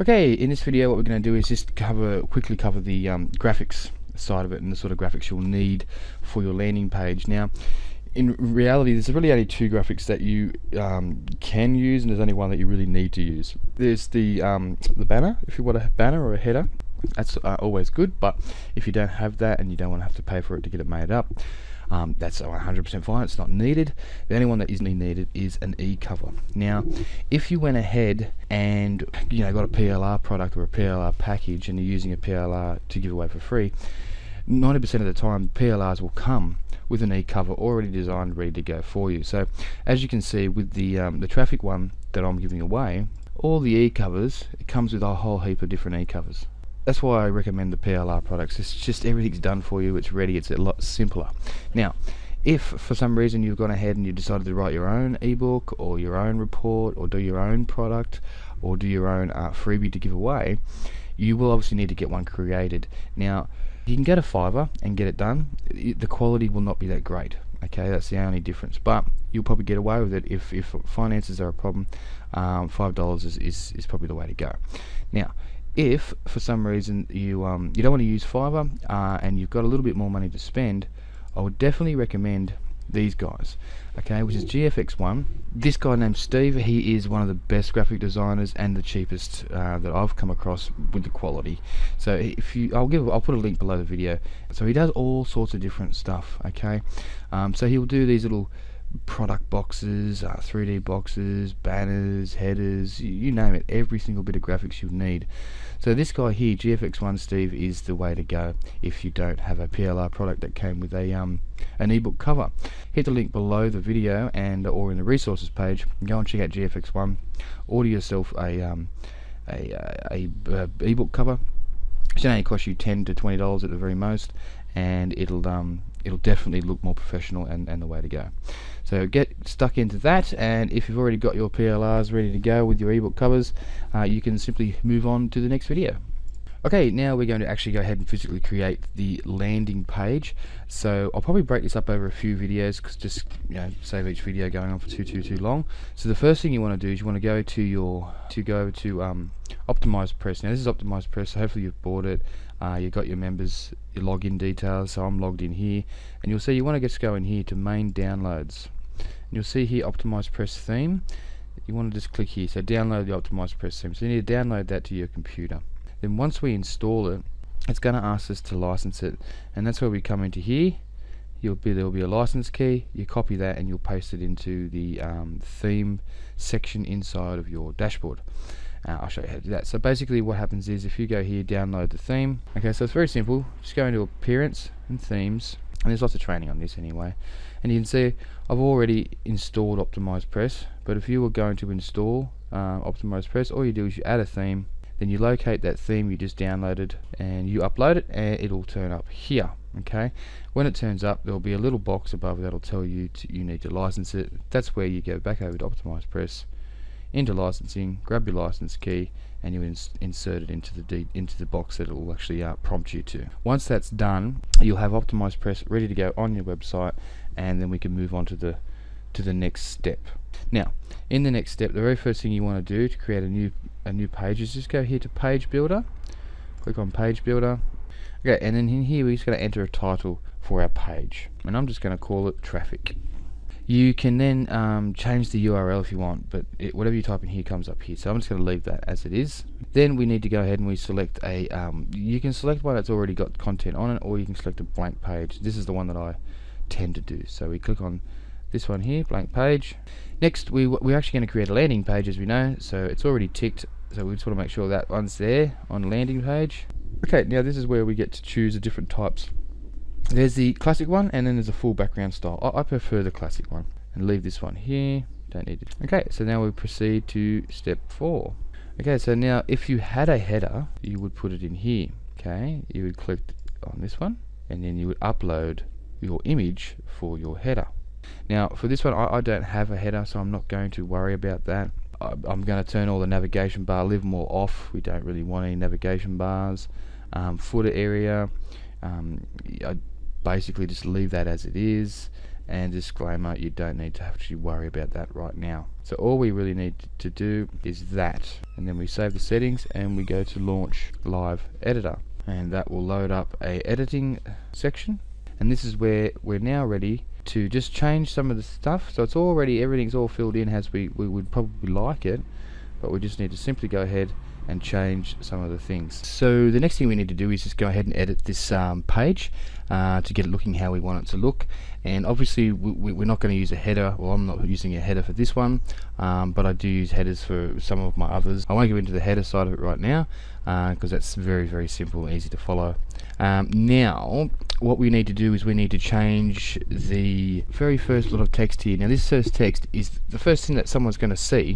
Okay, in this video what we're going to do is just quickly cover the graphics side of it and the sort of graphics you'll need for your landing page. Now, in reality, there's really only two graphics that you can use, and there's only one that you really need to use. There's the banner. If you want a banner or a header, that's always good, but if you don't have that and you don't want to have to pay for it to get it made up, that's 100% fine. It's not needed. The only one that isn't needed is an e-cover. Now, if you went ahead and got a PLR product or a PLR package and you're using a PLR to give away for free, 90% of the time PLRs will come with an e-cover already designed, ready to go for you. So as you can see with the traffic one that I'm giving away, all the e-covers, it comes with a whole heap of different e-covers. That's why I recommend the PLR products. It's just everything's done for you, it's ready, it's a lot simpler. Now, if for some reason you've gone ahead and you decided to write your own ebook or your own report or do your own product or do your own freebie to give away, you will obviously need to get one created. Now, you can get a Fiverr and get it done. The quality will not be that great. Okay, that's the only difference, but you'll probably get away with it if finances are a problem. $5 is probably the way to go. Now, if for some reason you don't want to use Fiverr and you've got a little bit more money to spend, I would definitely recommend these guys, okay, which is GFX1. This guy named Steve, he is one of the best graphic designers and the cheapest that I've come across with the quality. So if you, I'll put a link below the video. So he does all sorts of different stuff, okay. So he'll do these little product boxes, 3D boxes, banners, headers, you name it, every single bit of graphics you'll need. So this guy here, GFX1 Steve, is the way to go if you don't have a PLR product that came with a an ebook cover. Hit the link below the video and or in the resources page, go and check out GFX1, order yourself a ebook cover. It should only cost you $10 to $20 at the very most, and it'll definitely look more professional and the way to go. So get stuck into that, and if you've already got your PLRs ready to go with your ebook covers, you can simply move on to the next video. Okay, now we're going to actually go ahead and physically create the landing page. So I'll probably break this up over a few videos, because just save each video going on for too long. So the first thing you want to do is you want to go to Optimize Press. Now this is Optimize Press, so hopefully you've bought it. You've got your members, your login details, so I'm logged in here, and you'll see you want to just go in here to main downloads. And you'll see here Optimize Press theme. You want to just click here, so download the Optimize Press theme. So you need to download that to your computer. Then once we install it, it's going to ask us to license it, and that's where we come into here. There'll be a license key. You copy that and you'll paste it into the theme section inside of your dashboard. I'll show you how to do that. So basically what happens is if you go here, download the theme. Okay, so it's very simple. Just go into Appearance and Themes, and there's lots of training on this anyway. And you can see I've already installed Optimize Press, but if you were going to install Optimize Press, all you do is you add a theme, then you locate that theme you just downloaded and you upload it, and it'll turn up here. Okay, when it turns up, there'll be a little box above that'll tell you you need to license it. That's where you go back over to Optimize Press, into licensing, grab your license key, and you insert it into the box that it will actually prompt you to. Once that's done, you'll have Optimize Press ready to go on your website, and then we can move on to the next step. Now, in the next step, the very first thing you want to do to create a new page is just go here to Page Builder, click on Page Builder. Okay, and then in here we're just going to enter a title for our page, and I'm just going to call it Traffic. You can then change the URL if you want, but whatever you type in here comes up here, so I'm just going to leave that as it is. Then we need to go ahead and we select you can select one that's already got content on it, or you can select a blank page. This is the one that I tend to do, so we click on this one here, blank page. Next we're actually going to create a landing page, as we know, so it's already ticked, so we just want to make sure that one's there on the landing page. Okay, now this is where we get to choose the different types. There's the classic one, and then there's a full background style. I prefer the classic one, and leave this one here, don't need it. Okay, so now we proceed to step 4. Okay, so now if you had a header, you would put it in here. Okay, you would click on this one, and then you would upload your image for your header. Now for this one, I don't have a header, so I'm not going to worry about that. I'm going to turn all the navigation bar, leave them all off. We don't really want any navigation bars. Footer area, I basically just leave that as it is, And disclaimer, you don't need to actually worry about that right now. So all we really need to do is that, and then we save the settings and we go to launch live editor, and that will load up a editing section. And this is where we're now ready to just change some of the stuff. So it's already, everything's all filled in as we would probably like it, but we just need to simply go ahead and change some of the things. So the next thing we need to do is just go ahead and edit this page to get it looking how we want it to look. And obviously we're not going to use a header. Well, I'm not using a header for this one, but I do use headers for some of my others. I won't go into the header side of it right now because that's very, very simple and easy to follow. Now what we need to do is we need to change the very first lot of text here. Now this first text is the first thing that someone's going to see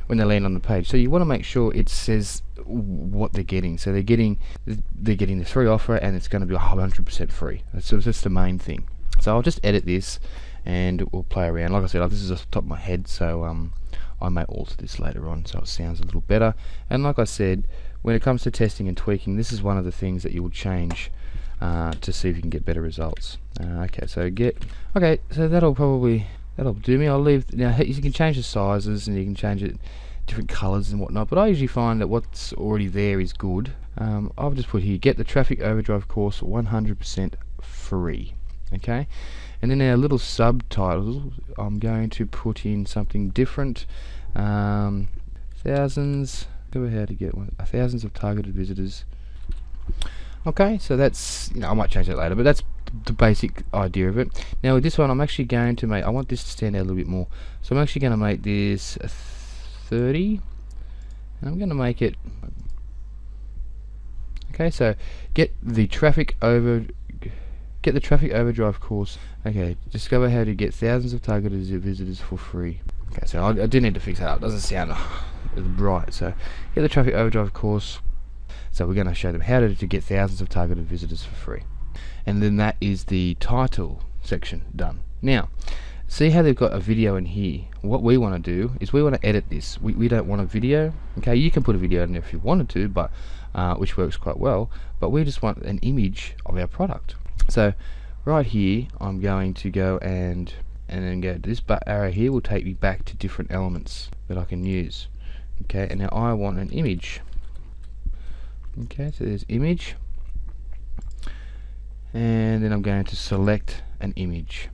when they land on the page, so you want to make sure it says what they're getting. So they're getting the free offer, and it's going to be 100% free. So that's the main thing. So I'll just edit this and we'll play around. Like I said, this is off the top of my head, so I may alter this later on so it sounds a little better. And like I said, when it comes to testing and tweaking, this is one of the things that you will change to see if you can get better results. Okay, so that'll do me. I'll leave. Now you can change the sizes and you can change it different colors and whatnot, but I usually find that what's already there is good. I'll just put here, get the traffic overdrive course 100% free. Okay, and then our little subtitles, I'm going to put in something different. Thousands, go ahead to get thousands of targeted visitors. Okay, so that's, I might change that later, but that's the basic idea of it. Now with this one, I'm actually going to make, I want this to stand out a little bit more, so I'm actually going to make this a 30, and I'm going to make it, okay, so get the traffic overdrive course. Okay, discover how to get thousands of targeted visitors for free. Okay, so I do need to fix that up, it doesn't sound as bright. So get the traffic overdrive course. So we're going to show them how to get thousands of targeted visitors for free. And then that is the title section done. Now, see how they've got a video in here. What we want to do is we want to edit this. We don't want a video. Okay, you can put a video in there if you wanted to, but which works quite well. But we just want an image of our product. So right here, I'm going to go and then go to this arrow here will take me back to different elements that I can use. Okay, and now I want an image. Okay, so there's image, and then I'm going to select an image.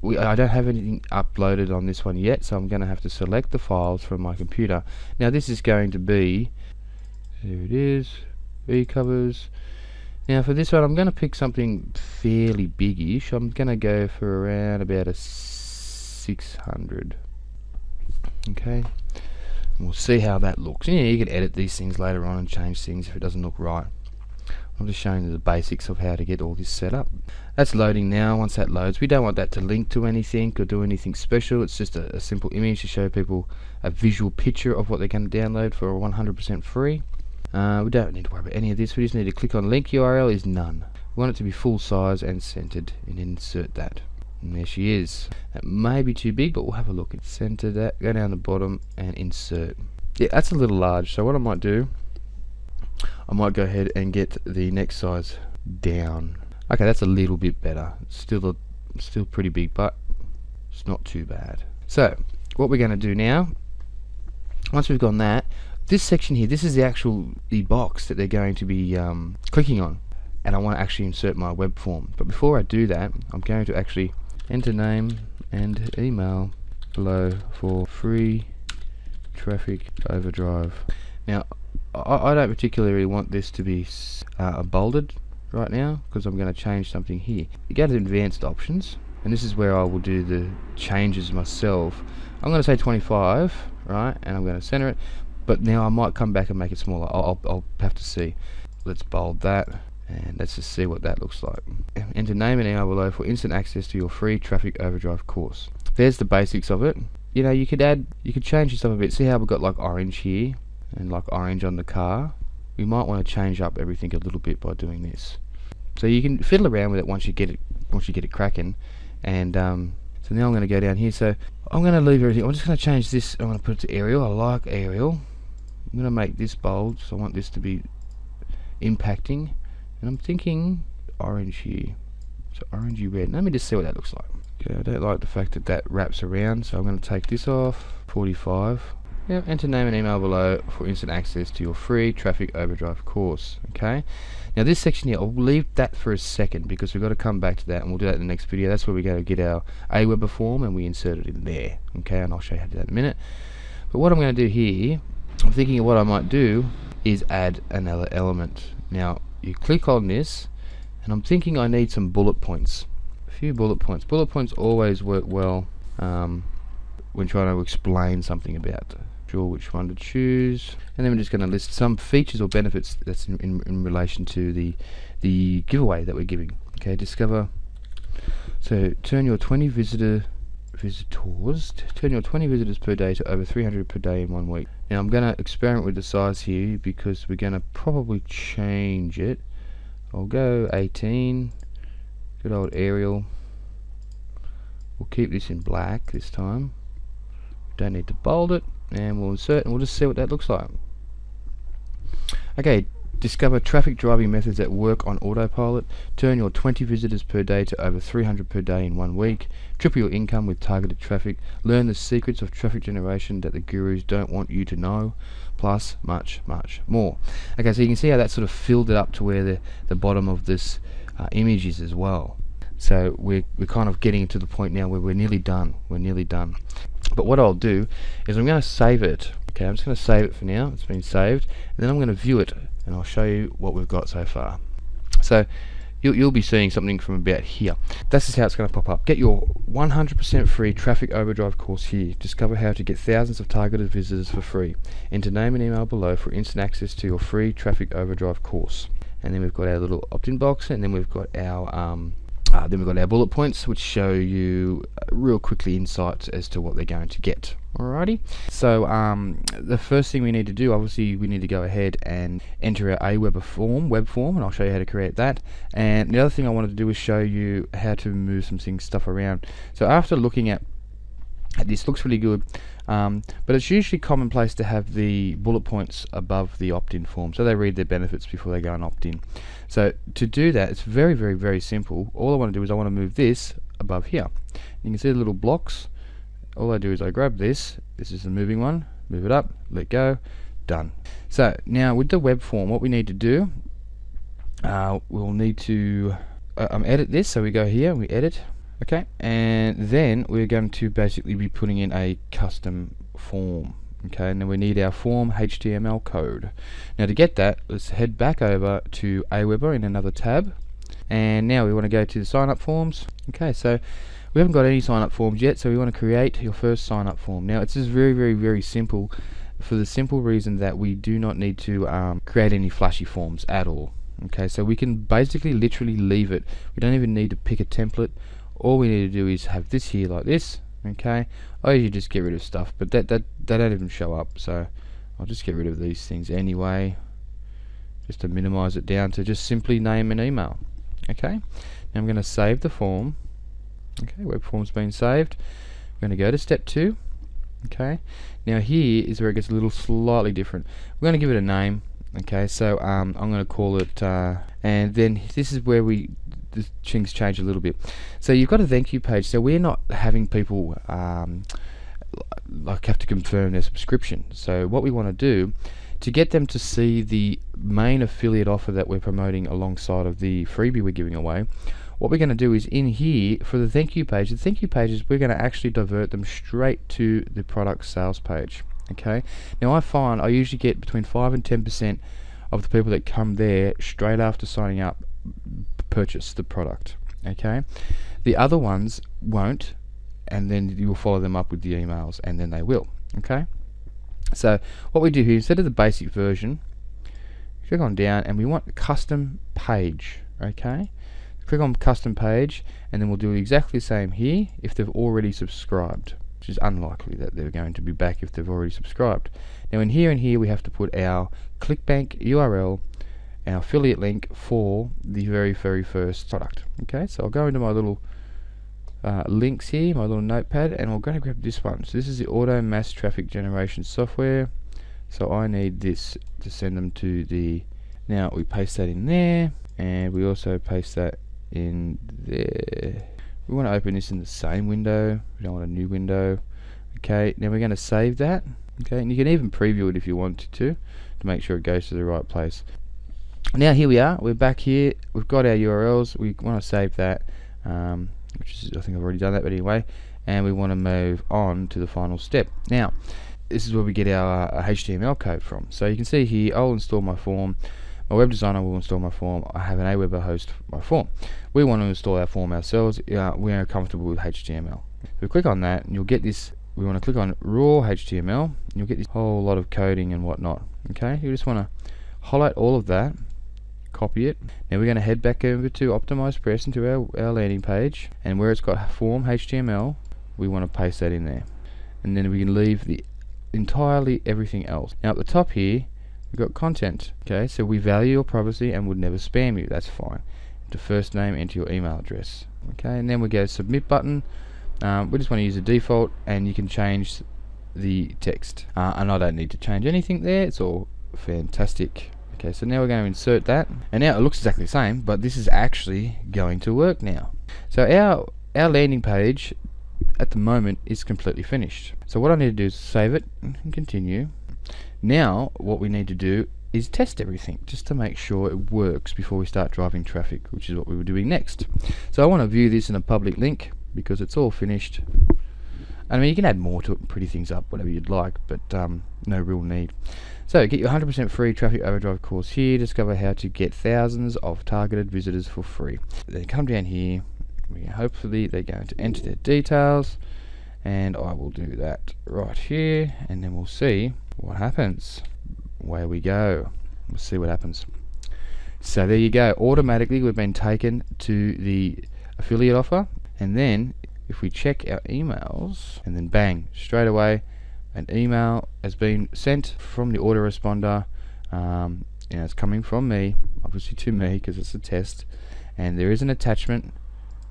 I don't have anything uploaded on this one yet, so I'm going to have to select the files from my computer. Now this is going to be, there it is, covers. Now for this one, I'm going to pick something fairly big-ish. I'm going to go for around about a 600. Okay. We'll see how that looks. Yeah, you can edit these things later on and change things if it doesn't look right. I'm just showing you the basics of how to get all this set up. That's loading now. Once that loads, we don't want that to link to anything or do anything special. It's just a simple image to show people a visual picture of what they can download for 100% free. We don't need to worry about any of this. We just need to click on link URL is none. We want it to be full size and centered, and insert that. And there she is. That may be too big, but we'll have a look. Center that, go down the bottom and insert. Yeah, that's a little large, so what I might do, I might go ahead and get the next size down. Okay, that's a little bit better. It's still pretty big, but it's not too bad. So what we're going to do now, once we've gone that, this section here, this is the box that they're going to be clicking on, and I want to actually insert my web form. But before I do that, I'm going to actually enter name and email below for free traffic overdrive. Now I don't particularly want this to be bolded right now because I'm going to change something here. You go to advanced options, and this is where I will do the changes myself. I'm going to say 25, right, and I'm going to center it, but now I might come back and make it smaller. I'll have to see. Let's bold that, and let's just see what that looks like. Enter name and email below for instant access to your free traffic overdrive course. There's the basics of it. You know, you could change this up a bit. See how we've got like orange here and like orange on the car? We might want to change up everything a little bit by doing this. So you can fiddle around with it once you get it cracking. And so now I'm going to go down here. So I'm going to leave everything. I'm just going to change this. I'm going to put it to Arial. I like Arial. I'm going to make this bold, so I want this to be impacting. And I'm thinking orange here. So orangey red. Let me just see what that looks like. Okay, I don't like the fact that that wraps around, so I'm going to take this off. 45. Yeah, enter name and email below for instant access to your free Traffic Overdrive course. Okay. Now this section here, I'll leave that for a second because we've got to come back to that, and we'll do that in the next video. That's where we go to get our Aweber form and we insert it in there. Okay, and I'll show you how to do that in a minute. But what I'm going to do here, I'm thinking of what I might do is add another element. Now you click on this, and I'm thinking I need some bullet points. A few bullet points. Bullet points always work well when trying to explain something about. Sure which one to choose, and then we're just going to list some features or benefits that's in relation to the giveaway that we're giving. Okay, discover. So turn your 20 visitors per day to over 300 per day in 1 week. Now I'm going to experiment with the size here because we're going to probably change it. I'll go 18. Good old Arial. We'll keep this in black this time. Don't need to bold it, and we'll insert, and we'll just see what that looks like. Okay, discover traffic driving methods that work on autopilot. Turn your 20 visitors per day to over 300 per day in 1 week. Triple your income with targeted traffic. Learn the secrets of traffic generation that the gurus don't want you to know. Plus much, much more. Okay, so you can see how that sort of filled it up to where the bottom of this image is as well. So we're kind of getting to the point now where we're nearly done. We're nearly done. But what I'll do is I'm going to save it. Okay, I'm just going to save it for now. It's been saved, and then I'm going to view it, and I'll show you what we've got so far. So you'll be seeing something from about here. This is how it's going to pop up. Get your 100% free Traffic Overdrive course here. Discover how to get thousands of targeted visitors for free. Enter name and email below for instant access to your free Traffic Overdrive course. And then we've got our little opt-in box, and then we've got our bullet points, which show you real quickly insights as to what they're going to get. Alrighty. So the first thing we need to do, obviously, we need to go ahead and enter our Aweber web form, and I'll show you how to create that. And the other thing I wanted to do is show you how to move some stuff around. So after looking at this, looks really good, but it's usually commonplace to have the bullet points above the opt-in form, so they read their benefits before they go and opt in. So to do that, it's very, very, very simple. All I want to do is I want to move this above here. You can see the little blocks. All I do is I grab this. This is the moving one. Move it up. Let go. Done. So now with the web form, what we need to do, we'll need to edit this. So we go here and we edit. Okay, and then we're going to basically be putting in a custom form. Okay, and then we need our form HTML code. Now to get that, let's head back over to Aweber in another tab, and now we want to go to the sign up forms. Okay, so we haven't got any sign up forms yet, so we want to create your first sign up form. Now it's just very, very, very simple, for the simple reason that we do not need to create any flashy forms at all. Okay, so we can basically literally leave it. We don't even need to pick a template. All we need to do is have this here like this. Okay, I usually just get rid of stuff, but they don't even show up, so I'll just get rid of these things anyway, just to minimize it down to just simply name and email. Okay, now I'm going to save the form. Okay, web form's been saved. We're going to go to step 2. Okay, now here is where it gets a little slightly different. We're going to give it a name. Okay, so I'm going to call it, and then this is where the things change a little bit. So you've got a thank you page, so we're not having people like have to confirm their subscription. So what we want to do to get them to see the main affiliate offer that we're promoting alongside of the freebie we're giving away, what we're going to do is in here for the thank you page, we're going to actually divert them straight to the product sales page. Okay, now I find I usually get between 5 and 10% of the people that come there straight after signing up purchase the product. Okay, the other ones won't, and then you'll follow them up with the emails, and then they will. Okay, so what we do here, instead of the basic version, click on down, and we want custom page. Okay, click on custom page, and then we'll do exactly the same here if they've already subscribed, which is unlikely that they're going to be back if they've already subscribed. Now in here we have to put our ClickBank URL, our affiliate link for the very, very first product. Okay, so I'll go into my little links here, my little notepad, and I'm going to grab this one. So this is the auto mass traffic generation software. So I need this to send them to the, now we paste that in there, and we also paste that in there. We want to open this in the same window. We don't want a new window. Okay, now we're going to save that. Okay, and you can even preview it if you want to make sure it goes to the right place. Now here we are, we're back here, we've got our URLs, we want to save that, which is, I think I've already done that, but anyway, and we want to move on to the final step. Now, this is where we get our HTML code from. So you can see here, I'll install my form, my web designer will install my form, I have an Aweber host my form. We want to install our form ourselves, we are comfortable with HTML. So we click on that, and you'll get this, we want to click on raw HTML, and you'll get this whole lot of coding and whatnot. Okay, you just want to highlight all of that, copy it. Now we're going to head back over to Optimize Press into our landing page, and where it's got form HTML, we want to paste that in there, and then we can leave the entirely everything else. Now at the top here, we've got content. Okay, so we value your privacy and would never spam you. That's fine. Enter first name, enter your email address. Okay, and then we go submit button. We just want to use the default, and you can change the text, and I don't need to change anything there, it's all fantastic. Okay, so now we're going to insert that, and now it looks exactly the same, but this is actually going to work now. So our landing page at the moment is completely finished. So what I need to do is save it and continue. Now what we need to do is test everything just to make sure it works before we start driving traffic, which is what we were doing next. So I want to view this in a public link because it's all finished. I mean, you can add more to it and pretty things up, whatever you'd like, but no real need. So get your 100% free Traffic Overdrive course here. Discover how to get thousands of targeted visitors for free. Then come down here. Hopefully they're going to enter their details, and I will do that right here, and then we'll see what happens. Away we go. We'll see what happens. So there you go. Automatically we've been taken to the affiliate offer, and then if we check our emails, and then bang, straight away an email has been sent from the autoresponder. It's coming from me, obviously to me because it's a test, and there is an attachment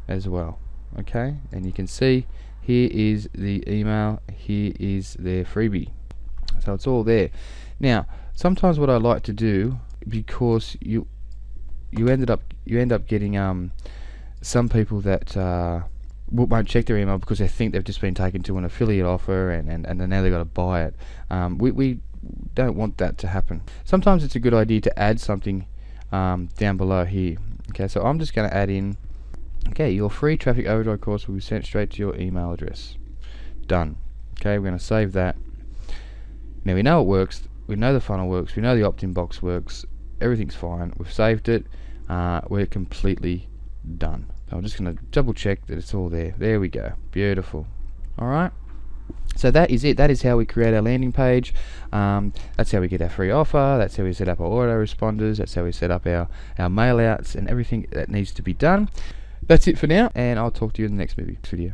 as well. Okay, and you can see here is the email, here is their freebie, so it's all there. Now sometimes what I like to do, because you end up getting some people that won't check their email because they think they've just been taken to an affiliate offer, and now they've got to buy it. We don't want that to happen. Sometimes it's a good idea to add something down below here. Okay, so I'm just going to add in, okay, your free Traffic Overdrive course will be sent straight to your email address. Done. Okay, we're going to save that. Now we know it works, we know the funnel works, we know the opt-in box works, everything's fine, we've saved it, we're completely done. So I'm just going to double check that it's all there. There we go. Beautiful. Alright, so that is it. That is how we create our landing page. That's how we get our free offer, that's how we set up our autoresponders, that's how we set up our mail outs and everything that needs to be done. That's it for now, and I'll talk to you in the next video.